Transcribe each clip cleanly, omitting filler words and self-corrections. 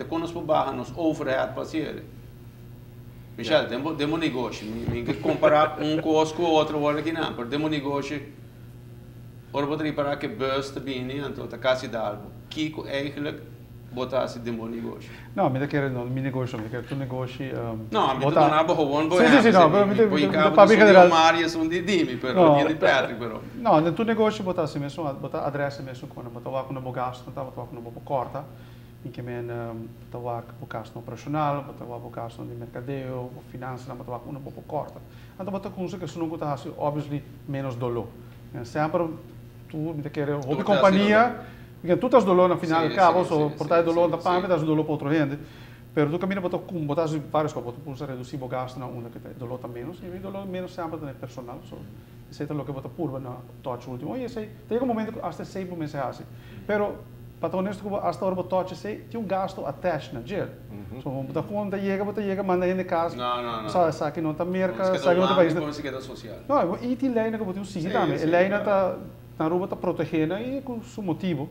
quando nós barramos overhead passeren. Michel, demo negócio. Ninguém comparar coisa com o outro, agora aqui não. Mas demo negócio. Ora, vou reparar que bus está bem, então está quase dado. Que eigenlijk botasse demo negócio. Não, me quer não, me negócio, me quer tu negócio. Não, me não há gewoon bom. Sim, não, me me para general. Maria são de Dimi, pero de Patrick, pero. Não, tu negócio botasse mesmo, botar adresse mesmo quando botar lá com o gasto, botar com o corta. Em que men botar o gasto operacional, botar o gasto de mercadeo, finanças, botar com um pouco corta. Então botar com isso que se não botar obviously menos dolor. Sempre tu me quer hobby companhia, porque tu estás dolor na final, cabo, só portar dolor da pampa, das dolor para outro gente. Pero tu caminha botar com botar vários copos, tu pode reduzir o gasto na uma que tem dolor também menos, e dolor menos sempre tem personal, só isso é o que botar purva na touch último. E esse tem um momento até 6 meses assim. Pero para ser honesto, hasta agora botar esse tem gasto attached na gel. So botar quando chega, manda ele de casa. Não. Sabe que não está merca, sabe não está país. Social. Não, e tem lei que botar seguir também. A lei está na rua está protegendo e com seu motivo.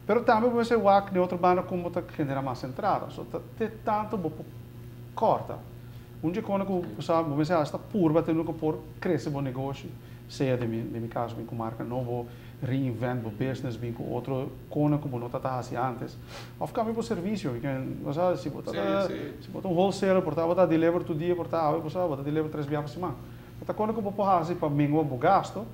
Pero também você vai que outro banda como está generar mais entrada. So tem tanto bopo corta. Dia quando que sabe, você está purva tendo que por crescer o negócio, seja de meu caso, com marca novo, reinvent o business, com outro quando como não está assim antes. Ou ficar com serviço, você se botar wholesaler, botar deliver todo dia, botar deliver 3 vezes por semana. Então quando que vou assim para minguar o gasto,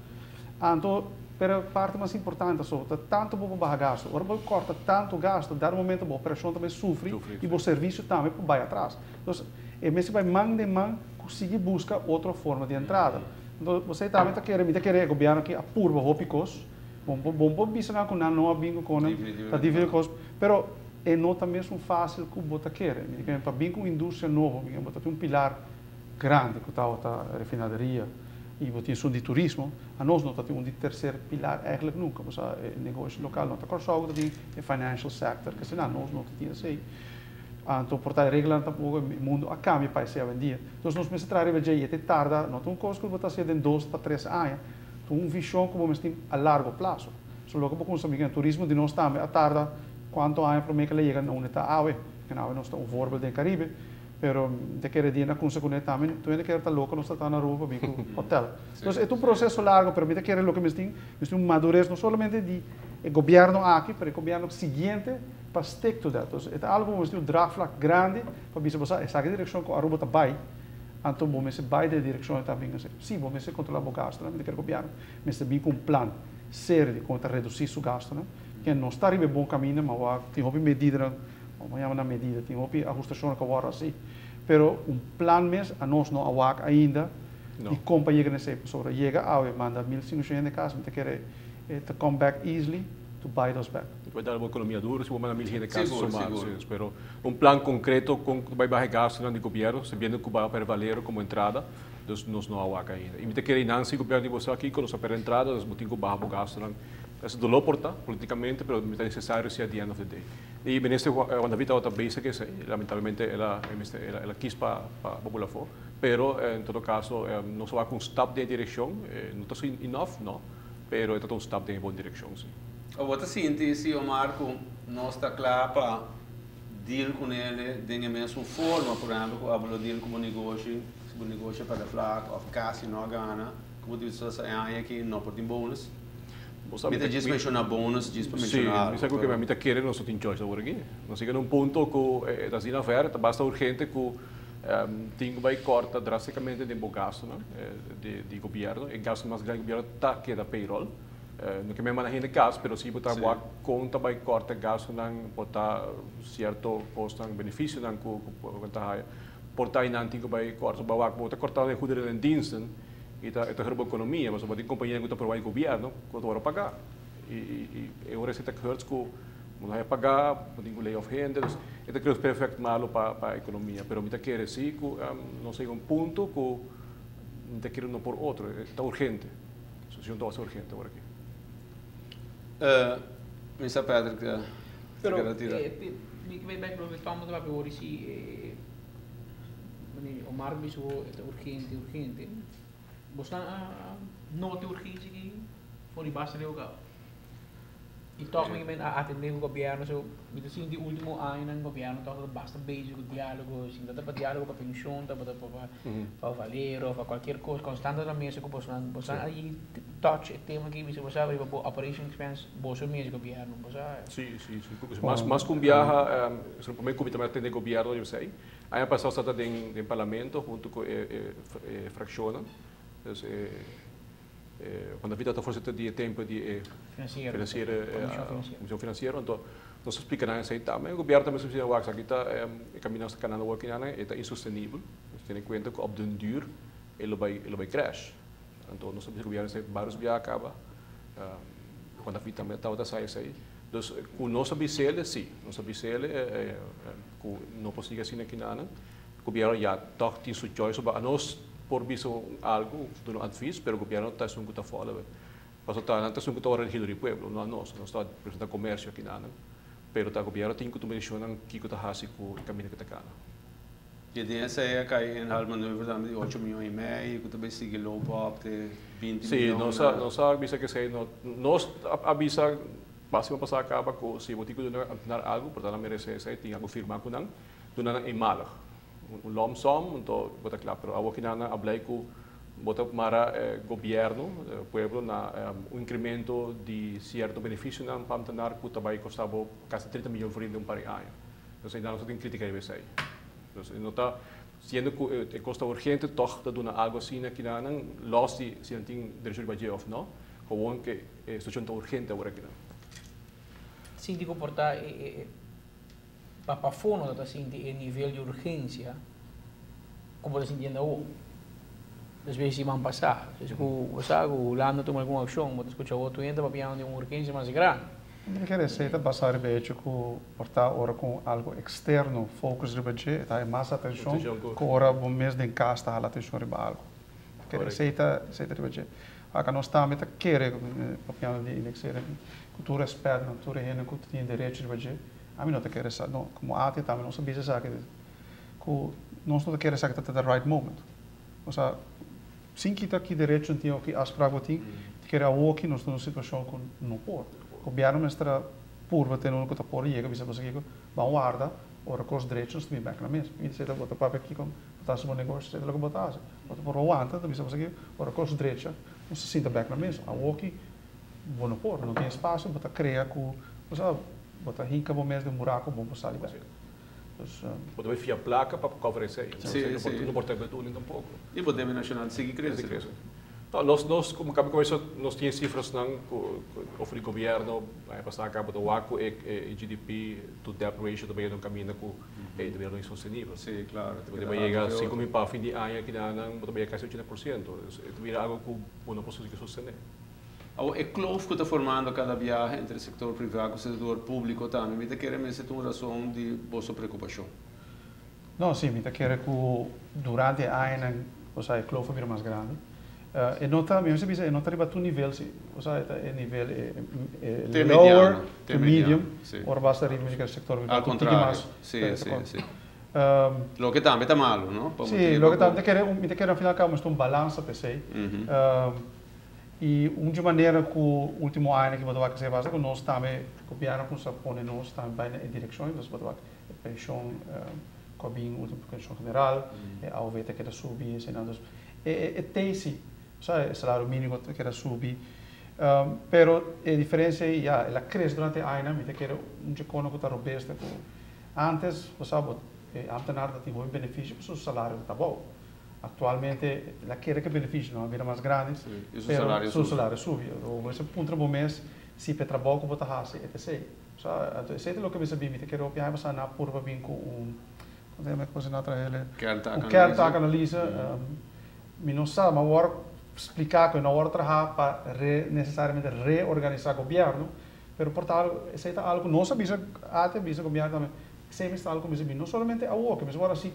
então pero parte mais importante só tanto vou pagar gasto, agora vou corta tanto gasto, dar momento a operação também sofre e o serviço também vai atrás. Então é mesmo vai mão de mão conseguir buscar outra forma de entrada. Então você também está querendo governo que apurva hópicos, bom bisna com não a bingo com tá dividir cos, pero é não também é fácil que você quer, para bingo indústria nova, botar um pilar grande que está a refinaderia e botar de turismo, a nós não está um de terceiro pilar eigenlijk nunca, mas o negócio local não está corso que tem o financial sector, que senão nós não tinha assim. Então, portanto, a regra está o mundo a cambio para ser vendido. Então, nós precisamos trazer de até tarde, não tem um custo que você ser de 2 para 3 anos, tem uma visão que você tem a largo prazo. Só logo para consumir o turismo de nós também a tarde, quanto anos para que ele chega onde está a ave, que não é nosso um voorbeeld do Caribe. Pero de que dia na consequência também, tu ainda quer estar louco, não está na rua, bem com hotel. Então, é um processo largo, pero me quer lo que me tem uma madurez não somente de governo aqui, mas o governo seguinte para stick to that. Então, é algo que um draagvlak grande para você essa direção que a Aruba está vai, então você vai da direção também, sim, você controlar o gasto, me quer governo, mas também com plano sério de contra reduzir o gasto, que não está em bom caminho, mas tem uma medida amanhã na medida, tem uma ajustação que agora assim, pero plan mesmo a nós não awak ainda e companhia nesse sobre chega a manda 1.500 de casa, me quer to come back easily to buy those back. Vai dar uma economia dura, se vou mandar 1.000 de casa somados, pero plan concreto com vai barrar gasto no governo, sabendo que vai para valer como entrada, nós não awak ainda. E me quer Nancy governo de você aqui com nossa per entrada, nós botinho barrar gasto é do porta politicamente, pero é necessário ser at the end of the day. E neste quando a vida outra base que lamentavelmente ela quis para popular for, pero em todo caso não só com stop de direção, não está enough, não, pero é um stop de boa direção, sim. O você sente se o Marco não está claro para deal com ele de mesma forma, por exemplo, a deal com o negócio para flag of cash não gana, como diz essa aqui não pode bônus. Mita diz mencionar bônus, diz para mencionar. Sim, isso é o que a mita quer, nós temos choice agora aqui. Nós chegamos num ponto que está sendo oferta, basta urgente que tem vai cortar drasticamente de gasto, de governo, e gasto mais grande do governo está que da payroll. Não que me manda gente gasto, mas se botar boa conta vai cortar gasto não botar certo custo, benefício não com conta portar não tem que vai cortar de goederen en diensten. Ita herbo economia, mas uma companhia que está para o governo, quando vai pagar. E eu receita que hurts que não vai pagar, tem que lay off gente, então creio perfeito malo para a economia, pero me está querendo sim, não sei ponto que me está querendo por outro, está urgente, a situação está urgente agora aqui. Mr. Patrick, pero mi que vai vamos lá para hoje se o mar me sou urgente. Você não tem urgência aqui, por debaixo do local. E toch moet je atender o governo, so, muito assim, de último ano, o governo toch basta beijo, o diálogo, assim, dá para diálogo com a pensão, dá para o valero, para qualquer coisa, constante na mesa, que você aí touch, tema que você sabe, para operation expense, você mesmo governo, você. Sim, sim, sim. Mas com viaja, se não primeiro comité atender o governo, eu sei. Aí passou está em parlamento junto com fracciona. Quando a vida está fazendo de tempo de comissão financeira, então nós explicamos aí também. O governo também precisa ver que está caminhando esta canal aqui na é insustentável. Tendo em conta que op den duur ele vai crash. Então nós precisamos governo sempre vários dias acaba quando a vida também está sai aí. Então com nossa bicele sim, nossa bicele com não possível assim aqui na o governo já toch tem sua choice sobre nós por visto algo do advice, pero o governo está sendo muito fora. Passo tá está sendo muito regido do pueblo, não nós está representando comércio aqui na, pero o governo tem que tomar decisão que está fazendo com o caminho que está cá. E a ideia é cair em algo de 8 milhões e meio, que também sigue low pop de 20 milhões. Sim, nós avisa que sei, nós avisa máximo passar acaba com se o tipo de algo, portanto merece sei tem algo firmar com não, do não é malo. Lump sum, então bota claro, pero aqui na hablei com bota para governo, pueblo na incremento de certo benefício na pantanar que também custava quase 30 milhões de um par de ano. Então ainda não tem crítica aí sei. Então não está sendo que custa urgente toch de doen algo assim aqui na los de se não tem direito de budget of não, gewoon que situação tão urgente agora aqui não. Sim, de comportar para fono assim de nível de urgência como você entende o às vezes se vão passar se o lando toma alguma ação mas escuta outro entra para piano de uma urgência mais grande eu quero receita passar bem com portar ora com algo externo focus de budget tá mais atenção com ora bom mês de casa está a atenção de algo quero receita de budget a nós também tá querer para piano de indexar cultura respeito cultura renda cultura tem direito de budget a mim não te quero saber, não, como arte também não sabia saber que nós não queremos saber até the right moment. Ou seja, sim que está aqui direito não tinha que as pragas tem, querer ao aqui nós estamos numa situação que não pode. O governo mestra purva tem um que está por aí que bisa você que vai guarda, ora com os direitos nós também back na mesma. E você está botar papel aqui com botar se um negócio, você logo botar, botar por o anta, bisa você que ora com os direitos não se sinta back na mesma. Ao aqui vou não pode, não tem espaço, botar criar com, ou seja botar rica bom mês de buraco bom para sair back. Podemos enfiar placa para cobrir isso aí. Não pode ter tudo tampouco. E podemos nacional seguir crescendo. Nós como acaba com isso, nós tínhamos cifras não o governo passar a cabo do WACO e GDP to debt ratio também não caminha com também não é sustentável. Sim, claro. Também chegar 5 mil para fim de ano aqui não também quase 80%. Também algo que não posso sustentar. É kloof que está formando cada viagem entre o setor privado e o setor público também. Me quer me ser uma razão de vossa preocupação. Não, sim, me quer que durante a ano, ou seja, o kloof é mais grande. E nota, me você pensa, nota riba tu nível, ou seja, é nível lower to medium, ou basta riba o setor privado. Ao contrário, sim. Lo que também está malo, não? Sim, lo que também me quer afinal cá, mas um balanço, pensei. E de maneira que o último ano que vai ser basta que nós também copiaram com sapone nós também em direção nós vai pensão cobin última pensão general ao ver que era subir senadores tese sabe salário mínimo que era subir pero a diferença é ela cresce durante a ano me que era cono que está robusto antes você sabe antes tinha um benefício para o salário está bom. Atualmente, ela quer que o benefício não vira mais grande, mas o salário sube. Ou esse ponto do mês, se para trabalho que botar raça, etc. Isso é o que eu sabia, que quero opinar, mas na purva bem com como é que você não traz ele? Quer tá analisa, me não sabe, mas agora explicar que não hora trabalhar para necessariamente reorganizar o governo, pero portanto, isso é algo não sabia, até bisa o governo também, sempre está algo que me sabia, não somente a o que, mas agora sim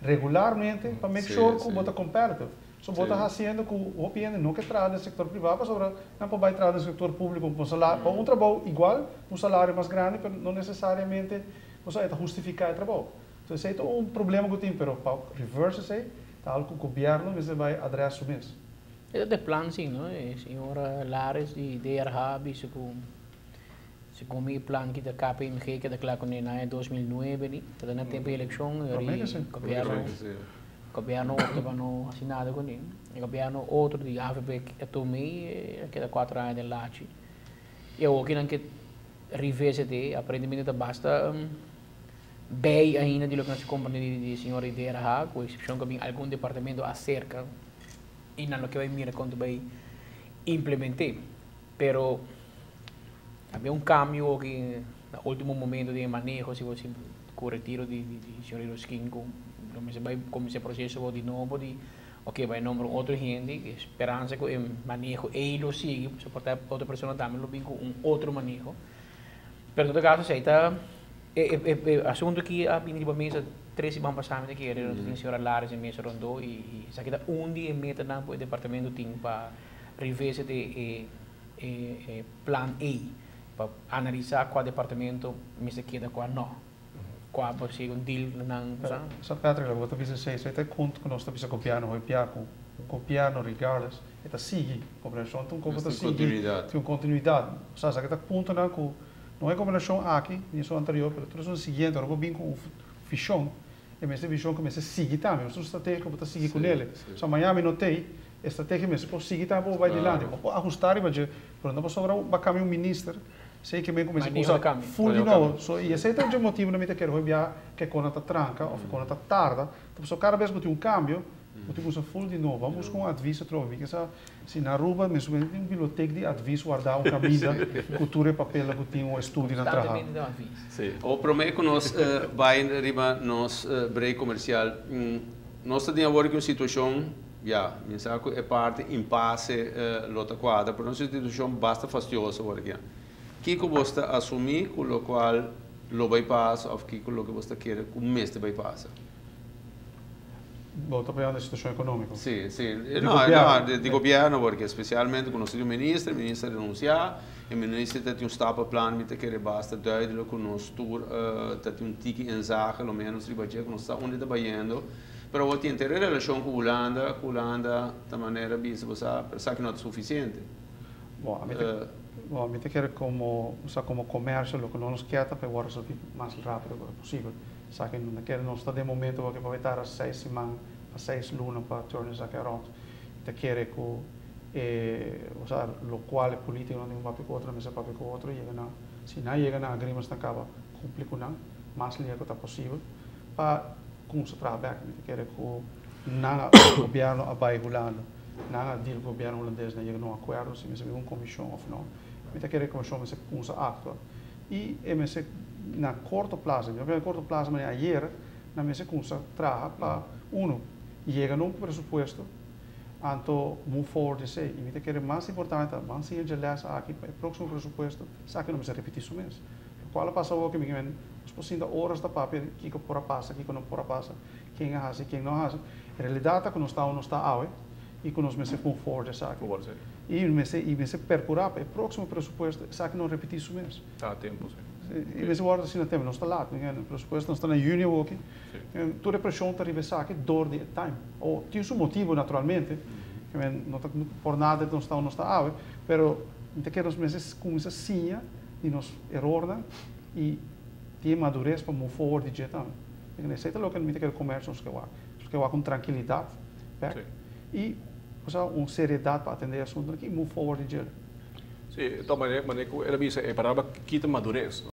regularmente para make sure que bota competitive. So bota fazendo que o opinião não que traz do setor privado, sobre não vai trazer do setor público com salário, um trabalho igual, um salário mais grande, mas não necessariamente você vai justificar o trabalho. Então esse é um problema que tem, pero para reverse isso, tá algo que o governo vai adressar mesmo. É de plano sim, não é? Senhora Lares de DRH, isso com Se como o plano que da KPMG que da claro com em 2009 ni, kada na tempo eleição, governo estava no assinado com ele. O governo outro de AVP que tomei que da 4 anos de lachi. E eu que não que revisite, aprendimento da basta bem ainda de lo que nós companhia de senhor Ideira ha, com exceção que algum departamento acerca e não que vai mirar quando vai implementar. Pero havia cambio que no último momento de manejo, se você com o retiro de senhor Roskin, vai começar o processo de novo, de ok, vai nombrar outro gente, esperança que o manejo ele siga, suportar outra pessoa também lo com outro manejo. Pero em todo caso, sei tá assunto que a primeira mesa 13 vão passar aqui, era a senhora Lares e mesa rondou e isso aqui tá dia meta na o departamento tem para revisar de plan A, para analisar qual departamento mesa queda qual não. Qual pode deal ng sa Patrick la vota bisa sei até conto que nós bisa copiano o copiano regardless eta sigue compreensão então como sigue tem continuidade sa que tá ponto na com não é combinação aqui nisso anterior pero tudo o seguinte agora vem com o fichão e mesmo fichão começa a seguir também o estratégia como tá seguir com ele só amanhã me notei estratégia mesmo pode seguir também vai de lado pode ajustar e vai por não sobrar vai caminho ministro sei que bem começa a usar full de novo so e esse é o motivo na minha quero enviar que quando está tranca ou quando está tarda então cada vez que tem cambio tem usar full de novo vamos com aviso trovo que se na rua mesmo tem biblioteca de aviso guardar camisa cultura e papel que tem estudo na trabalho o prometo que nós vai riba nos break comercial nós temos agora uma situação minha saco é parte impasse lota quadra por nossa situação basta fastidiosa agora que você assumir com o qual lo bypass ou que com o que você quer com o mês de bypass? Bom, estou falando da situação econômica. Sim, sim. Não, de governo, porque especialmente quando o ministro renunciar, o ministro tem stappenplan, que quer basta duidelijk com nós tour, tem tique em zaken, pelo menos ribadia que nós está onde está trabalhando. Pero o tem relação com a Holanda, da maneira bisa, você sabe que não é suficiente. Bom, a mí te quiere como comercio, lo que no nos queda para ahora resolver más rápido posible. O sea, que no quiere no está de momento que va a estar a 6 semanas, a 6 lunas para turnar esa carota. Te quiere que, o sea, lo cual es político, no tiene un papel con otro, mesa papel con otro, si no llegan a agreements, no acaba complicando, más línea que está posible, para como se trabaja, te quiere que nada el gobierno abai Holanda, nada del gobierno holandés no llega a un acuerdo, si me se ve una comisión o no. Met aquele comissão me se começa a actuar e me se na curto prazo, eu curto prazo mas ayer na me se começa a trabalhar para chega num presupuesto anto move forward sei e me aquele mais importante mais se angelas aqui para o próximo presupuesto sabe que não me se repetir isso mesmo qual passa o que me vem os possindo horas da papel que por passa que não por passa quem hace quem não hace realidade que não está ao e que nós me se move forward sabe e me se percurar para o próximo presupuesto, sabe que não repetir isso mesmo. Está a tempo, sim. E nesse hora assim não tem, não está lá, o presupuesto não está na junho aqui. Toda a pressão está arriba sabe dor de time. Ou tem um motivo naturalmente, não está por nada não está ave, pero não tem que nós meses com essa sinha e nos error e ter madurez para move forward de jeito. Necessita lo que me tem que comércio que eu com tranquilidade, e uma seriedade para atender o assunto aqui, move forward de jeito. Sim, então, mas ela disse, é para que kita madurez.